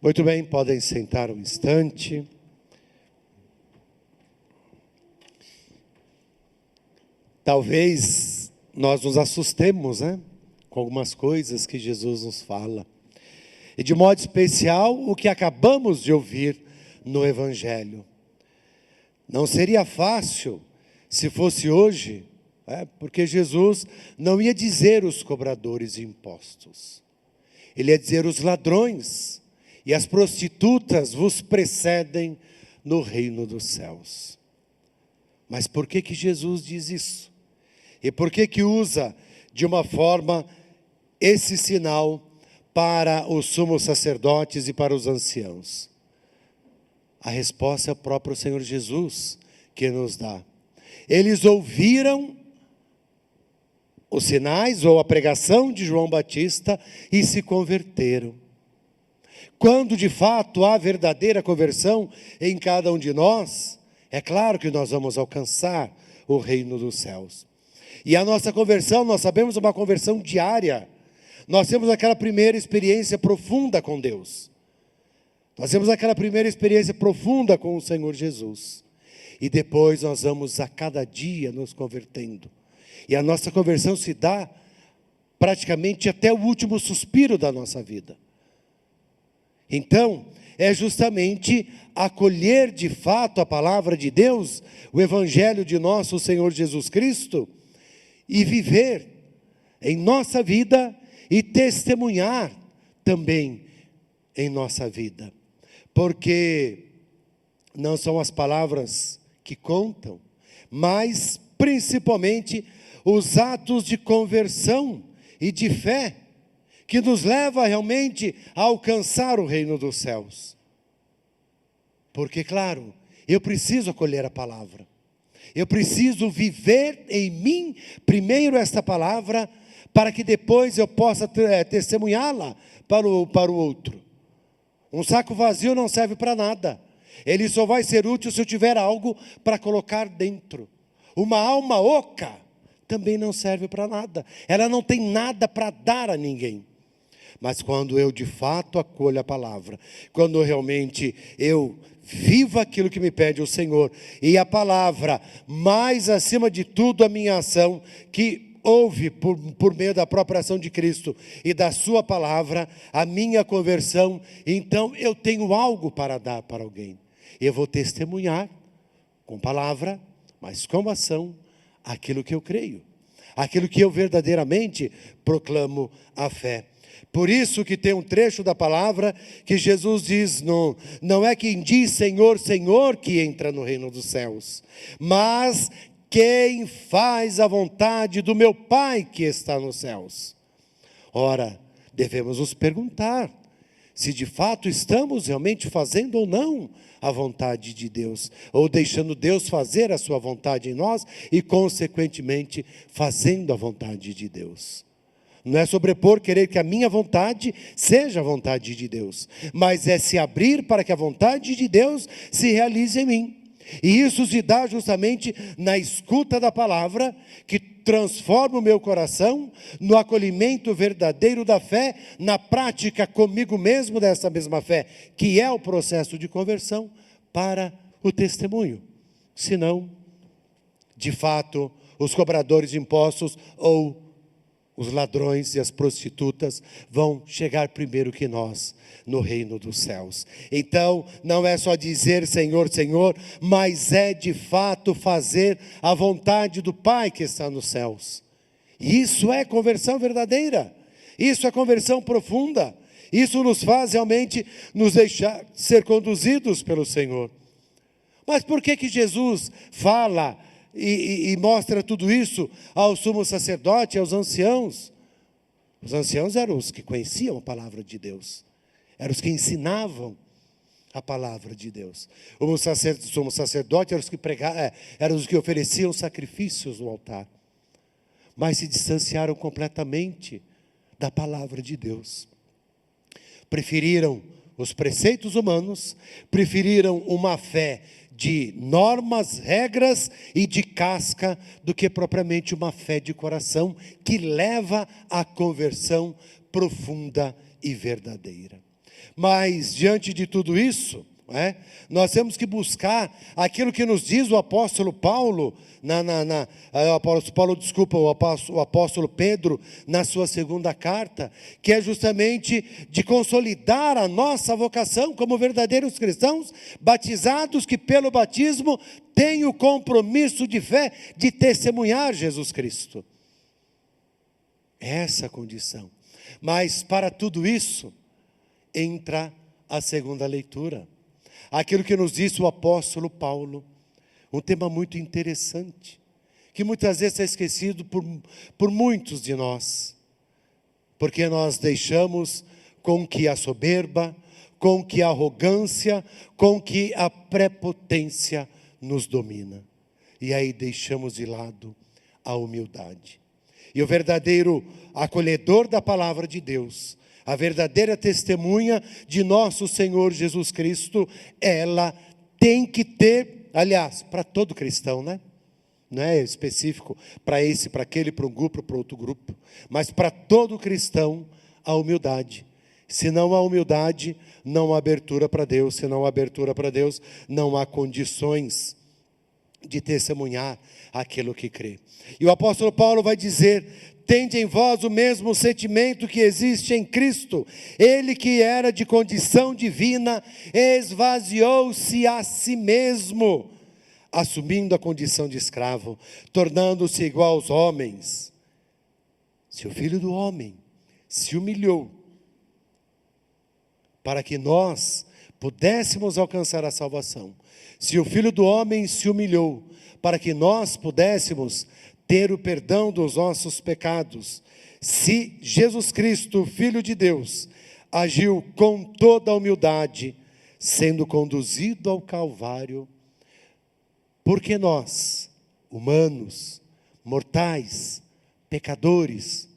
Muito bem, podem sentar um instante. Talvez nós nos assustemos, com algumas coisas que Jesus nos fala. E de modo especial, o que acabamos de ouvir no Evangelho. Não seria fácil se fosse hoje, porque Jesus não ia dizer os cobradores de impostos. Ele ia dizer os ladrões e as prostitutas vos precedem no reino dos céus. Mas por que Jesus diz isso? E por que usa de uma forma esse sinal para os sumos sacerdotes e para os anciãos? A resposta é o próprio Senhor Jesus que nos dá. Eles ouviram os sinais ou a pregação de João Batista e se converteram. Quando de fato há verdadeira conversão em cada um de nós, é claro que nós vamos alcançar o reino dos céus. E a nossa conversão, nós sabemos, é uma conversão diária. Nós temos aquela primeira experiência profunda com Deus. Nós temos aquela primeira experiência profunda com o Senhor Jesus. E depois nós vamos a cada dia nos convertendo. E a nossa conversão se dá praticamente até o último suspiro da nossa vida. Então, é justamente acolher de fato a palavra de Deus, o Evangelho de nosso Senhor Jesus Cristo, e viver em nossa vida e testemunhar também em nossa vida. Porque não são as palavras que contam, mas principalmente os atos de conversão e de fé que nos leva realmente a alcançar o reino dos céus. Porque, claro, eu preciso acolher a palavra. Eu preciso viver em mim primeiro esta palavra, para que depois eu possa testemunhá-la para o outro. Um saco vazio não serve para nada. Ele só vai ser útil se eu tiver algo para colocar dentro. Uma alma oca também não serve para nada. Ela não tem nada para dar a ninguém. Mas quando eu de fato acolho a palavra, quando realmente eu vivo aquilo que me pede o Senhor, e a palavra, mais acima de tudo a minha ação, que houve por meio da própria ação de Cristo e da sua palavra, a minha conversão, então eu tenho algo para dar para alguém. Eu vou testemunhar com palavra, mas com ação, aquilo que eu creio, aquilo que eu verdadeiramente proclamo a fé. Por isso que tem um trecho da palavra que Jesus diz, não é quem diz Senhor, Senhor que entra no reino dos céus, mas quem faz a vontade do meu Pai que está nos céus. Ora, devemos nos perguntar se de fato estamos realmente fazendo ou não a vontade de Deus, ou deixando Deus fazer a sua vontade em nós e consequentemente fazendo a vontade de Deus. Não é sobrepor, querer que a minha vontade seja a vontade de Deus, mas é se abrir para que a vontade de Deus se realize em mim. E isso se dá justamente na escuta da palavra, que transforma o meu coração, no acolhimento verdadeiro da fé, na prática comigo mesmo dessa mesma fé, que é o processo de conversão, para o testemunho. Senão, de fato, os cobradores de impostos ou os ladrões e as prostitutas vão chegar primeiro que nós no reino dos céus. Então, não é só dizer Senhor, Senhor, mas é de fato fazer a vontade do Pai que está nos céus. E isso é conversão verdadeira. Isso é conversão profunda. Isso nos faz realmente nos deixar ser conduzidos pelo Senhor. Mas por que Jesus fala e mostra tudo isso ao sumo sacerdote e aos anciãos? Os anciãos eram os que conheciam a palavra de Deus, eram os que ensinavam a palavra de Deus. O sumo sacerdote eram os que eram os que ofereciam sacrifícios no altar, mas se distanciaram completamente da palavra de Deus. Preferiram os preceitos humanos, preferiram uma fé de normas, regras e de casca, do que propriamente uma fé de coração que leva à conversão profunda e verdadeira. Mas, diante de tudo isso, nós temos que buscar aquilo que nos diz o apóstolo Paulo, o apóstolo Pedro, na sua segunda carta, que é justamente de consolidar a nossa vocação como verdadeiros cristãos, batizados que pelo batismo têm o compromisso de fé de testemunhar Jesus Cristo. Essa condição. Mas para tudo isso, entra a segunda leitura. Aquilo que nos disse o apóstolo Paulo, um tema muito interessante, que muitas vezes é esquecido por muitos de nós, porque nós deixamos com que a soberba, com que a arrogância, com que a prepotência nos domina, e aí deixamos de lado a humildade. E o verdadeiro acolhedor da palavra de Deus, a verdadeira testemunha de nosso Senhor Jesus Cristo, ela tem que ter, aliás, para todo cristão, não é específico para esse, para aquele, para um grupo, para outro grupo, mas para todo cristão, a humildade. Se não há humildade, não há abertura para Deus. Se não há abertura para Deus, não há condições de testemunhar aquilo que crê. E o apóstolo Paulo vai dizer: tende em vós o mesmo sentimento que existe em Cristo. Ele que era de condição divina, esvaziou-se a si mesmo, assumindo a condição de escravo, tornando-se igual aos homens. Se o Filho do homem se humilhou, para que nós pudéssemos alcançar a salvação. Se o Filho do homem se humilhou, para que nós pudéssemos ter o perdão dos nossos pecados. Se Jesus Cristo, Filho de Deus, agiu com toda a humildade, sendo conduzido ao Calvário, porque nós, humanos, mortais, pecadores,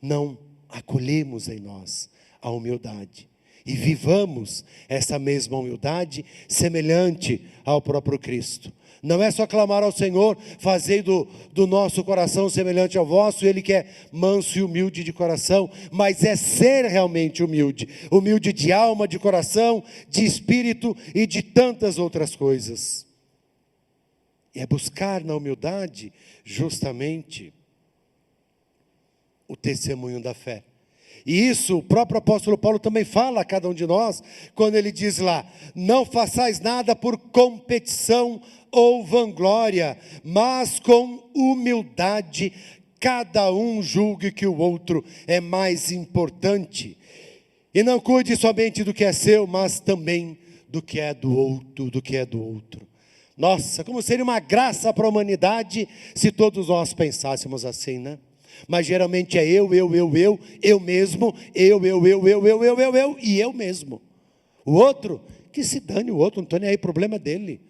não acolhemos em nós a humildade. E vivamos essa mesma humildade semelhante ao próprio Cristo. Não é só clamar ao Senhor, fazei do nosso coração semelhante ao vosso, Ele que é manso e humilde de coração, mas é ser realmente humilde, humilde de alma, de coração, de espírito e de tantas outras coisas. E é buscar na humildade justamente o testemunho da fé. E isso o próprio apóstolo Paulo também fala a cada um de nós, quando ele diz lá: não façais nada por competição ou vanglória, mas com humildade, cada um julgue que o outro é mais importante. E não cuide somente do que é seu, mas também do que é do outro. Nossa, como seria uma graça para a humanidade se todos nós pensássemos assim, né? Mas geralmente é eu mesmo, eu e eu mesmo. O outro, que se dane o outro, não estou nem aí, problema dele.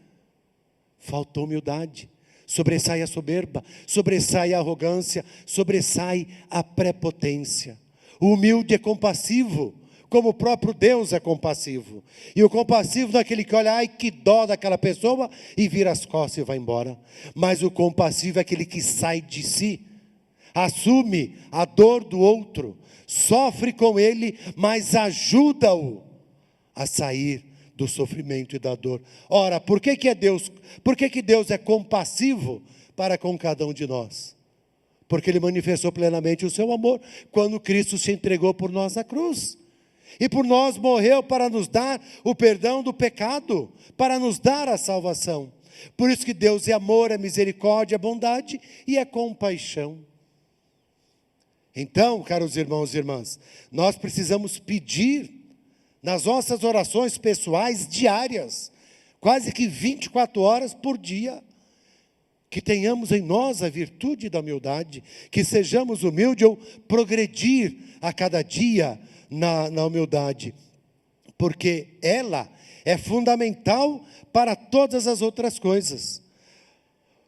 Faltou humildade, sobressai a soberba, sobressai a arrogância, sobressai a prepotência. O humilde é compassivo, como o próprio Deus é compassivo. E o compassivo não é aquele que olha, ai que dó daquela pessoa, e vira as costas e vai embora. Mas o compassivo é aquele que sai de si, assume a dor do outro, sofre com ele, mas ajuda-o a sair do sofrimento e da dor. Ora, por que Deus é compassivo para com cada um de nós? Porque Ele manifestou plenamente o seu amor, quando Cristo se entregou por nós na cruz, e por nós morreu para nos dar o perdão do pecado, para nos dar a salvação. Por isso que Deus é amor, é misericórdia, é bondade e é compaixão. Então, caros irmãos e irmãs, nós precisamos pedir nas nossas orações pessoais diárias, quase que 24 horas por dia, que tenhamos em nós a virtude da humildade, que sejamos humildes ou progredir a cada dia na humildade, porque ela é fundamental para todas as outras coisas.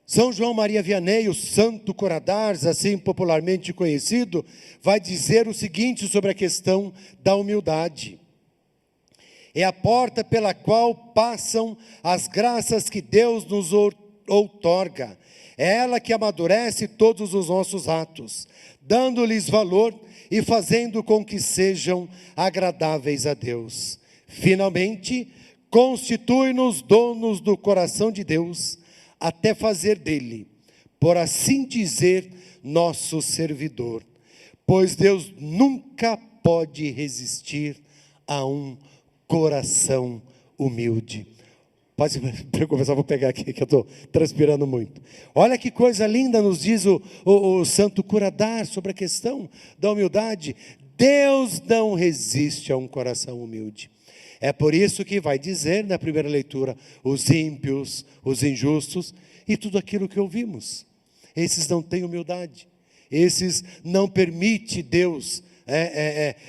São João Maria Vianney, o Santo Coradars, assim popularmente conhecido, vai dizer o seguinte sobre a questão da humildade: é a porta pela qual passam as graças que Deus nos outorga. É ela que amadurece todos os nossos atos, dando-lhes valor e fazendo com que sejam agradáveis a Deus. Finalmente, constitui-nos donos do coração de Deus, até fazer dele, por assim dizer, nosso servidor. Pois Deus nunca pode resistir a um coração humilde. Pode começar, vou pegar aqui que eu estou transpirando muito. Olha que coisa linda nos diz o santo Curadar sobre a questão da humildade. Deus não resiste a um coração humilde. É por isso que vai dizer na primeira leitura, os ímpios, os injustos e tudo aquilo que ouvimos. Esses não têm humildade. Esses não permite Deus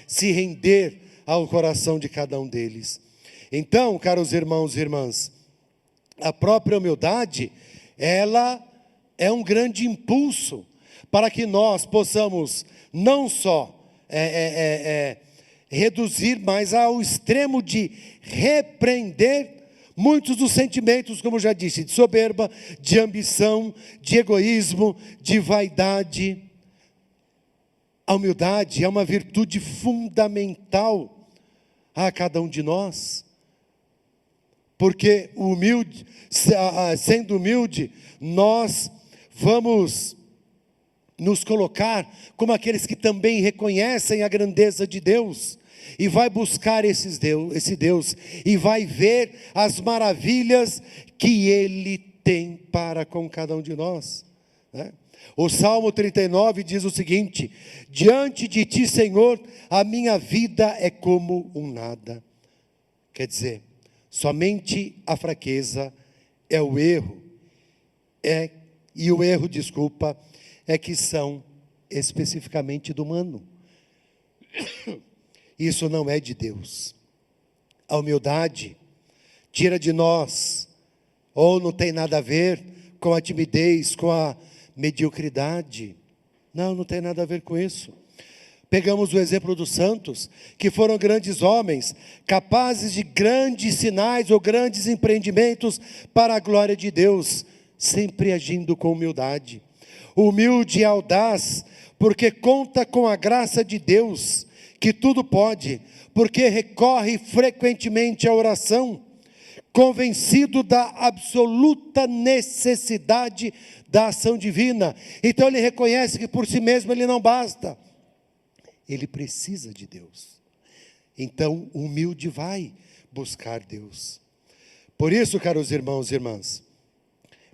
se render ao coração de cada um deles. Então, caros irmãos e irmãs, a própria humildade, ela é um grande impulso para que nós possamos não só reduzir, mas ao extremo de repreender muitos dos sentimentos, como já disse, de soberba, de ambição, de egoísmo, de vaidade. A humildade é uma virtude fundamental a cada um de nós. Porque o humilde, sendo humilde, nós vamos nos colocar como aqueles que também reconhecem a grandeza de Deus, e vai buscar esse Deus, e vai ver as maravilhas que Ele tem para com cada um de nós, né? O Salmo 39 diz o seguinte: diante de Ti, Senhor, a minha vida é como um nada. Quer dizer, somente a fraqueza é o erro, e o erro, desculpa, é que são especificamente do humano. Isso não é de Deus. A humildade tira de nós, ou não tem nada a ver com a timidez, com a mediocridade. Não tem nada a ver com isso. Pegamos o exemplo dos santos, que foram grandes homens, capazes de grandes sinais ou grandes empreendimentos para a glória de Deus, sempre agindo com humildade. Humilde e audaz, porque conta com a graça de Deus, que tudo pode, porque recorre frequentemente à oração, convencido da absoluta necessidade da ação divina. Então ele reconhece que por si mesmo ele não basta. Ele precisa de Deus. Então, o humilde vai buscar Deus. Por isso, caros irmãos e irmãs,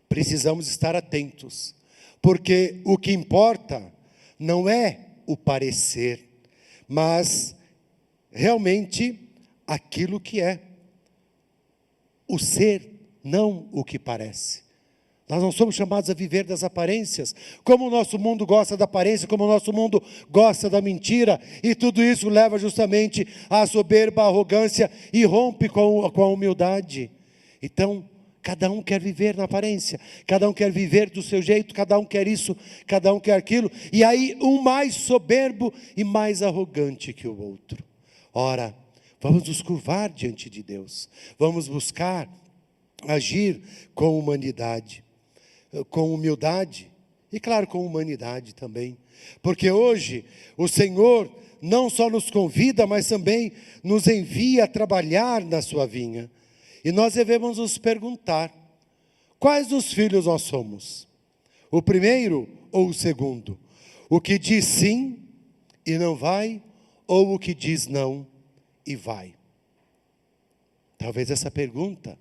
precisamos estar atentos, porque o que importa não é o parecer, mas realmente aquilo que é. O ser, não o que parece. Nós não somos chamados a viver das aparências, como o nosso mundo gosta da aparência, como o nosso mundo gosta da mentira, e tudo isso leva justamente à soberba, à arrogância, e rompe com a humildade. Então, cada um quer viver na aparência, cada um quer viver do seu jeito, cada um quer isso, cada um quer aquilo, e aí um mais soberbo e mais arrogante que o outro. Ora, vamos nos curvar diante de Deus, vamos buscar agir com humanidade, com humildade e, claro, com humanidade também. Porque hoje o Senhor não só nos convida, mas também nos envia a trabalhar na sua vinha. E nós devemos nos perguntar: quais dos filhos nós somos? O primeiro ou o segundo? O que diz sim e não vai, ou o que diz não e vai? Talvez essa pergunta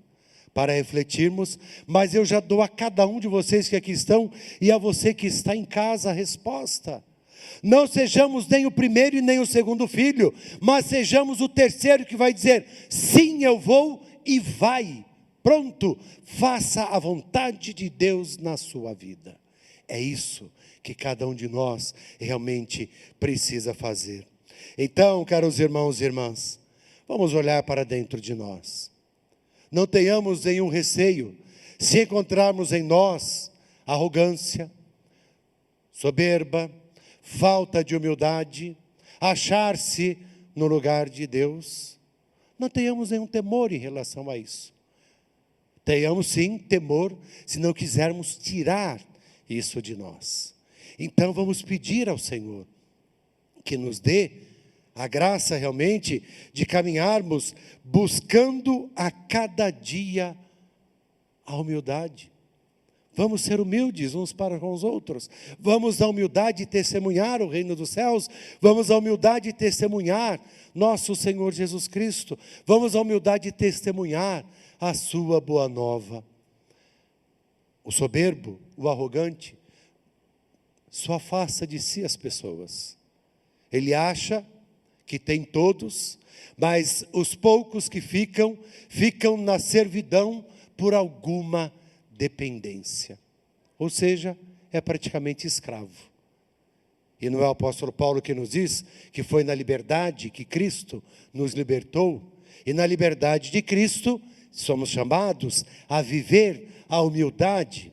para refletirmos, mas eu já dou a cada um de vocês que aqui estão e a você que está em casa a resposta. Não sejamos nem o primeiro e nem o segundo filho, mas sejamos o terceiro que vai dizer: sim, eu vou, e vai. Pronto, faça a vontade de Deus na sua vida. É isso que cada um de nós realmente precisa fazer. Então, caros irmãos e irmãs, vamos olhar para dentro de nós. Não tenhamos nenhum receio, se encontrarmos em nós arrogância, soberba, falta de humildade, achar-se no lugar de Deus. Não tenhamos nenhum temor em relação a isso. Tenhamos sim temor, se não quisermos tirar isso de nós. Então vamos pedir ao Senhor que nos dê a graça realmente de caminharmos buscando a cada dia a humildade. Vamos ser humildes uns para com os outros. Vamos na humildade testemunhar o reino dos céus. Vamos na humildade testemunhar nosso Senhor Jesus Cristo. Vamos na humildade testemunhar a sua boa nova. O soberbo, o arrogante, só afasta de si as pessoas. Ele acha que tem todos, mas os poucos que ficam na servidão por alguma dependência. Ou seja, é praticamente escravo. E não é o apóstolo Paulo que nos diz que foi na liberdade que Cristo nos libertou, e na liberdade de Cristo somos chamados a viver a humildade,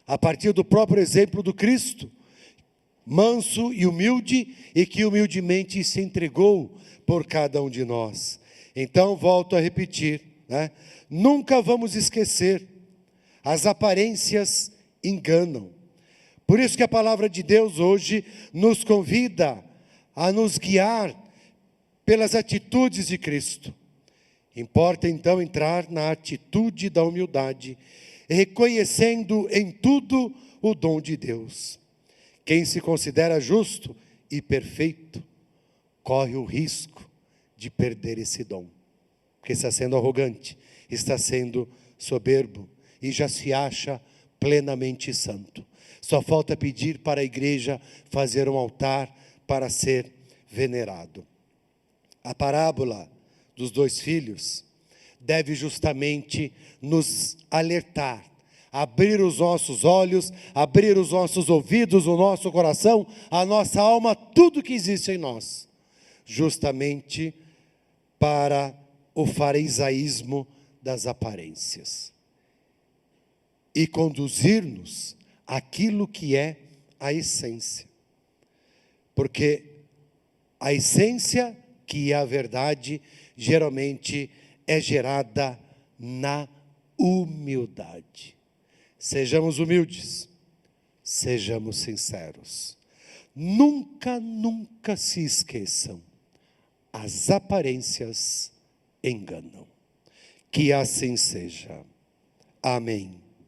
a partir do próprio exemplo do Cristo, manso e humilde, e que humildemente se entregou por cada um de nós. Então, volto a repetir, nunca vamos esquecer, as aparências enganam. Por isso que a palavra de Deus hoje nos convida a nos guiar pelas atitudes de Cristo. Importa então entrar na atitude da humildade, reconhecendo em tudo o dom de Deus. Quem se considera justo e perfeito, corre o risco de perder esse dom. Porque está sendo arrogante, está sendo soberbo e já se acha plenamente santo. Só falta pedir para a igreja fazer um altar para ser venerado. A parábola dos 2 filhos deve justamente nos alertar, abrir os nossos olhos, abrir os nossos ouvidos, o nosso coração, a nossa alma, tudo que existe em nós, justamente para o farisaísmo das aparências, e conduzir-nos àquilo que é a essência, porque a essência, que é a verdade, geralmente é gerada na humildade. Sejamos humildes, sejamos sinceros. Nunca, nunca se esqueçam, as aparências enganam. Que assim seja. Amém.